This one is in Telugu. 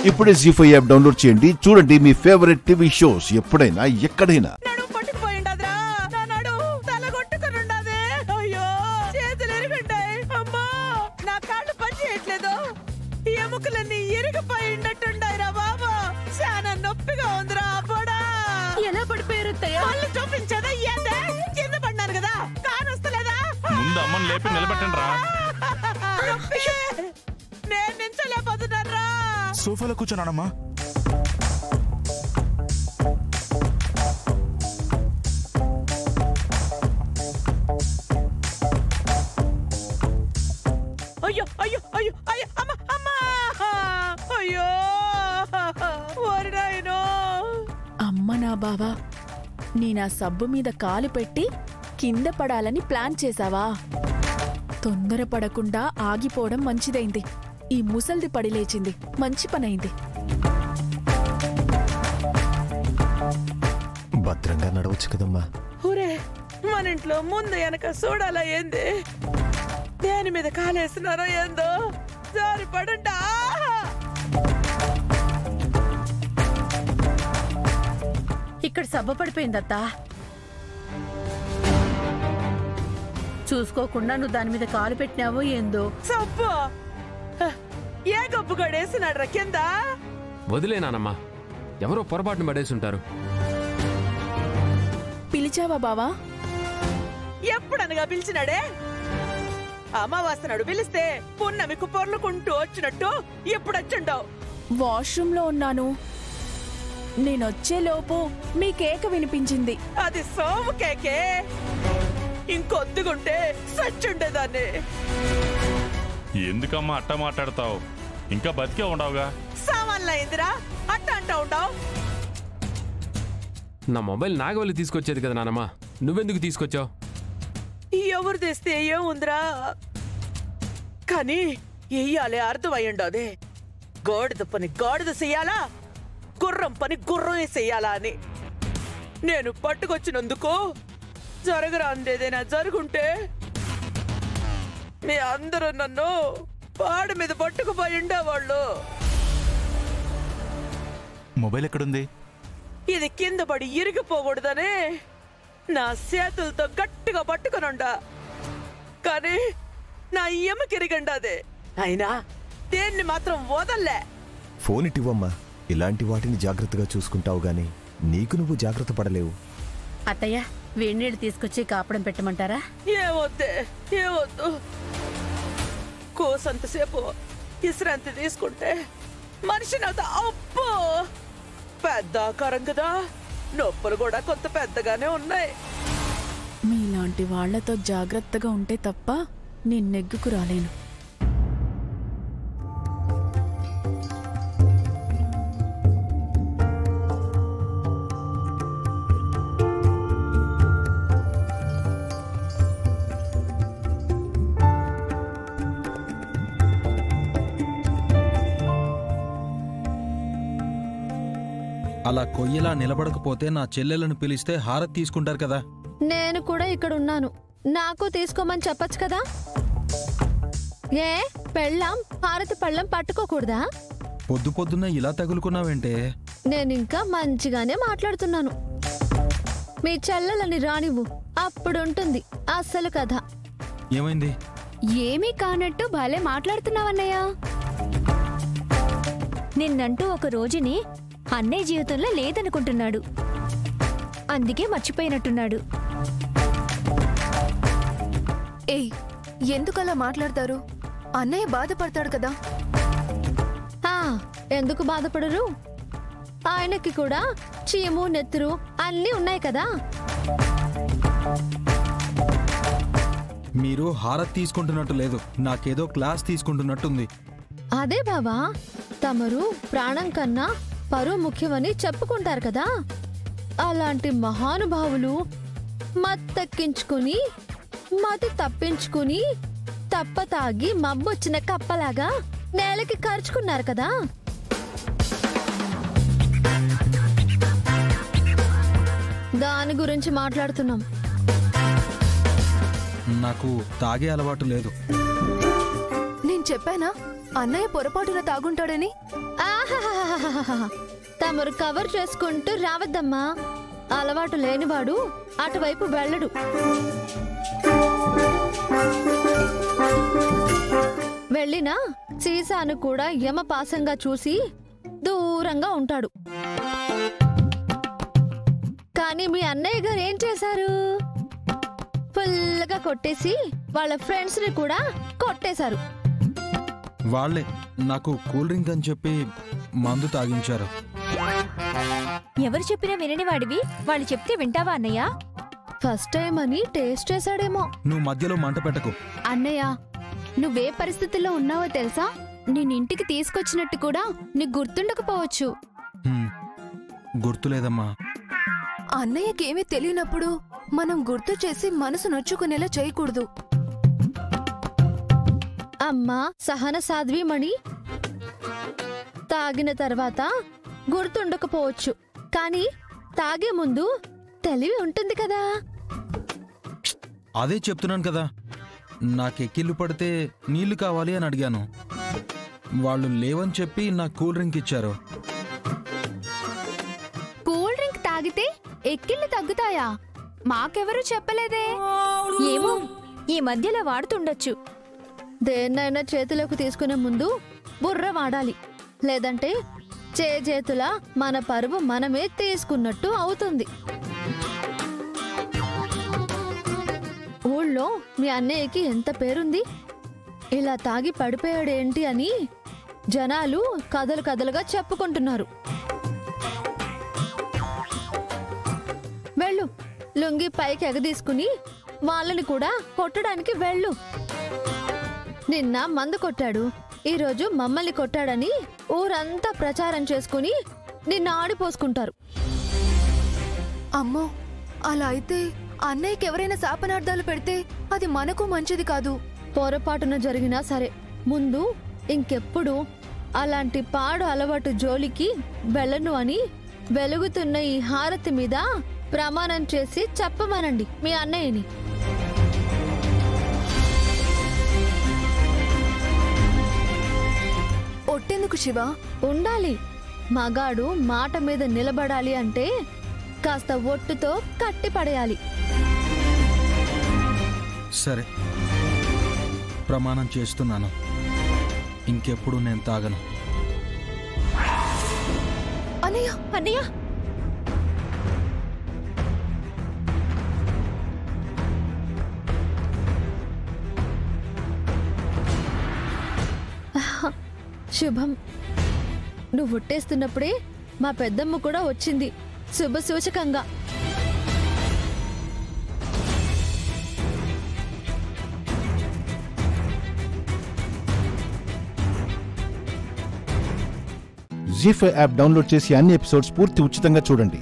ఇప్పుడే జీ5 యాప్ డౌన్లోడ్ చేయండి. చూడండి మీ ఫేవరెట్ టీవీ షోస్ ఎప్పుడైనా ఎక్కడైనా. ఎముకలన్నీ ఇరిగిపోయినట్టుండాయిరా బాబా. చాలా నొప్పిగా ఉందిరా పోడా. ఎలా పడిపోయారు వాళ్ళు చూపించదా? ఏందే కింద పడ్డాను కదా, కానొస్తలేదా? ముందు అమ్మని లేపి నిలబెట్టండి రా. నేను నించలేకపోతున్నారా. సోఫాలో కూర్చోనానమ్మా. అయ్యో అయ్యో అయ్యో అయ్యో అమ్మా అమ్మా. అయ్యో ఓరినాయనో. అమ్మ నా బావా, నేనా సబ్బు మీద కాలు పెట్టి కింద పడాలని ప్లాన్ చేశావా? తొందరపడకుండా ఆగిపోవడం మంచిదైంది. ఈ ముసల్ది పడి లేచింది, మంచి పనైంది. భద్రంగా నడవచ్చు కదమ్మా. ఊరే మన ఇంట్లో ముందు వెనక చూడాలా ఏంది? దేని మీద కాలేస్తున్నారో ఏందో. జారి పడుంటా. ఇక్కడ సబ్బ పడిపోయిందత్తా. చూసుకోకుండా నువ్వు దాని మీద కాలు పెట్టినావో ఏందో. సబ్బు ఏ గబ్బు గడేసినాడ్రా కింద? వదిలేనానమ్మా, ఎవరో పొరపాటును పడేసుంటారు. పిలిచావా బావా? ఎప్పుడనగా పిలిచినాడే? అమావాస్యనాడు పిలిస్తే పున్నమికు పొర్లుకుంటూ వచ్చినట్టు ఎప్పుడొచ్చుండవు? వాష్రూమ్ లో ఉన్నాను. నేనొచ్చేలోపు మీ కేక వినిపించింది. అది సోము కేకే. ఇంకొద్దుగుంటే సచ్చుండేదాన్ని. ఎందుకమ్మా అట్ట మాట్లాడతావు? ఇంకా బతికే ఉండవుగా. సామాన్లైందిరా అట్ట అంటా ఉండవు. నా మొబైల్ నాగవల్లి తీసుకొచ్చేది కదా నానమ్మా, నువ్వెందుకు తీసుకొచ్చావు? ఎవరు తెస్తే ఏముందిరా, కానీ ఎయ్యాలే అర్థమయ్యుండదే. గాడిద పని గాడిద చెయ్యాలా, గుర్రం పని గుర్రమే చెయ్యాలా అని. నేను పట్టుకొచ్చినందుకు జరగరాందేదైనా జరుగుంటే మీ అందరూ నన్ను పాడు మీద పట్టుకుపోయి ఉండేవాళ్ళు. మొబైల్ ఎక్కడుంది? ఇది కింద పడి ఇరిగిపోకూడదని నా చేతులతో గట్టిగా పట్టుకునుండా, కానీ నా ఎముకిరిగండాదే. అయినా దేన్ని మాత్రం వదల్లే. ఫోన్ ఇటివ్వమ్మా. ఇలాంటి వాటిని జాగ్రత్తగా చూసుకుంటావు గాని నీకు నువ్వు జాగ్రత్త పడలేవు. అత్తయ్య, వేడినీళ్ళు తీసుకొచ్చి కాపడం పెట్టమంటారా? ఏవద్దే ఏవద్దు. కోసంతసేపు విశ్రాంతి తీసుకుంటే మనిషి నవ్వుతా. అప్పు పెద్ద ఆకారం కదా, నొప్పులు కూడా కొంత పెద్దగానే ఉన్నాయి. మీలాంటి వాళ్లతో జాగ్రత్తగా ఉంటే తప్ప నేను నెగ్గుకు రాలేను. అలా కొయ్యలా నిలబడకపోతే నా చెల్లెలను పిలిస్తే హారతి తీసుకుంటారు కదా. నేను కూడా ఇక్కడ ఉన్నాను, నాకు తీసుకోమని చెప్పొచ్చు కదా. ఏ పెళ్ళాం హారతి పళ్ళం పట్టుకోకూడదా? పొద్దు పొద్దున్న ఇలా తగులుకున్నావేంటే? నేనింకా మంచిగానే మాట్లాడుతున్నాను. మీ చెల్లెలని రానివ్వు, అప్పుడుంటుంది అస్సలు కథ. ఏమైంది? ఏమీ కానట్టు భలే మాట్లాడుతున్నావన్నయ్య. నిన్నంటూ ఒక రోజుని అన్నయ్య జీవితంలో లేదనుకుంటున్నాడు, అందుకే మర్చిపోయినట్టున్నాడు. ఏయ్, ఎందుకలా మాట్లాడతారు? అన్నయ్య బాధపడతాడు కదా. ఎందుకు బాధపడరు? ఆయనకి కూడా చీము నెత్తురు అన్నీ ఉన్నాయి కదా. మీరు హారతి తీసుకుంటున్నట్టు లేదు, నాకేదో క్లాస్ తీసుకుంటున్నట్టుంది. అదే బావా, తమరు ప్రాణం కన్నా పరువు ముఖ్యమని చెప్పుకుంటారు కదా. అలాంటి మహానుభావులు మత్తెక్కించుకుని మతి తప్పించుకుని తప్ప తాగి మబ్బొచ్చిన కప్పలాగా నేలకి ఖర్చుకున్నారు కదా. దాని గురించి మాట్లాడుతున్నాం. నాకు తాగే అలవాటు లేదు. నేను చెప్పానా అన్నయ్య పొరపాటున తాగుంటాడని? ఆహాహాహాహాహా. తమరు కవర్ చేసుకుంటూ రావద్దమ్మా. అలవాటు లేనివాడు అటువైపు వెళ్ళడు. వెళ్ళినా సీసాను కూడా యమపాసంగా చూసి దూరంగా ఉంటాడు. కానీ మీ అన్నయ్య గారు ఏం చేశారు? ఫుల్గా కొట్టేసి వాళ్ళ ఫ్రెండ్స్ ని కూడా కొట్టేశారు. వాళ్లే నాకు కూల్ డ్రింక్ అని చెప్పి మందు తాగించారు. ఎవరు చెప్పినా వినని వాడివి, వాళ్ళు చెప్తే వింటావా అన్నయ్య? ఫస్ట్ టైం అని టేస్ట్ చేశాడేమో. నువ్వు మధ్యలో మంట పెట్టకు. అన్నయ్య, నువ్వే పరిస్థితుల్లో ఉన్నావో తెలుసా? నేనింటికి తీసుకొచ్చినట్టు కూడా నీకు గుర్తుండకపోవచ్చు. గుర్తులేదమ్మా. అన్నయ్యకేమీ తెలియనప్పుడు మనం గుర్తు చేసి మనసు నొచ్చుకునేలా చేయకూడదు. అమ్మా సహన సాధ్వీమణి, తాగిన తర్వాత గుర్తుండకపోవచ్చు, కానీ తాగే ముందు తెలివి ఉంటుంది కదా. అదే చెప్తున్నాను కదా, నాకెక్కిళ్ళు పడితే నీళ్లు కావాలి అని అడిగాను. వాళ్ళు లేవని చెప్పి నాకు కూల్ డ్రింక్ ఇచ్చారు. కూల్ డ్రింక్ తాగితే ఎక్కిళ్ళు తగ్గుతాయా? మాకెవరూ చెప్పలేదే. ఏమో, ఈ మధ్యలో వాడుతుండొచ్చు. దేన్నైనా చేతిలోకి తీసుకునే ముందు బుర్ర వాడాలి, లేదంటే చేతులా మన పరువు మనమే తీసుకున్నట్టు అవుతుంది. ఊళ్ళో మీ అన్నయ్యకి ఎంత పేరుంది, ఇలా తాగి పడిపోయాడేంటి అని జనాలు కథలు కథలుగా చెప్పుకుంటున్నారు. వెళ్ళు, లుంగి పైకి ఎగదీసుకుని వాళ్ళని కూడా కొట్టడానికి వెళ్ళు. నిన్న మందు కొట్టాడు, ఈరోజు మమ్మల్ని కొట్టాడని ఊరంతా ప్రచారం చేసుకుని నిన్న ఆడిపోసుకుంటారు. అమ్మో, అలా అయితే అన్నయ్యకి ఎవరైనా శాపనార్థాలు పెడితే అది మనకు మంచిది కాదు. పొరపాటున జరిగినా సరే ముందు ఇంకెప్పుడు అలాంటి పాడు అలవాటు జోలికి వెళ్ళను అని వెలుగుతున్న ఈ హారతి మీద ప్రమాణం చేసి చెప్పమనండి మీ అన్నయ్యని. ఒట్టెందుకు శివ? ఉండాలి. మగాడు మాట మీద నిలబడాలి అంటే కాస్త ఒట్టుతో కట్టిపడేయాలి. సరే, ప్రమాణం చేస్తున్నాను, ఇంకెప్పుడు నేను తాగను. అన్నయ్య, అన్నయ్య, శుభం. నువ్వు ఒట్టేస్తున్నప్పుడే మా పెద్దమ్మ కూడా వచ్చింది, శుభ సూచకంగా. జీ5 యాప్ డౌన్లోడ్ చేసి అన్ని ఎపిసోడ్స్ పూర్తి ఉచితంగా చూడండి.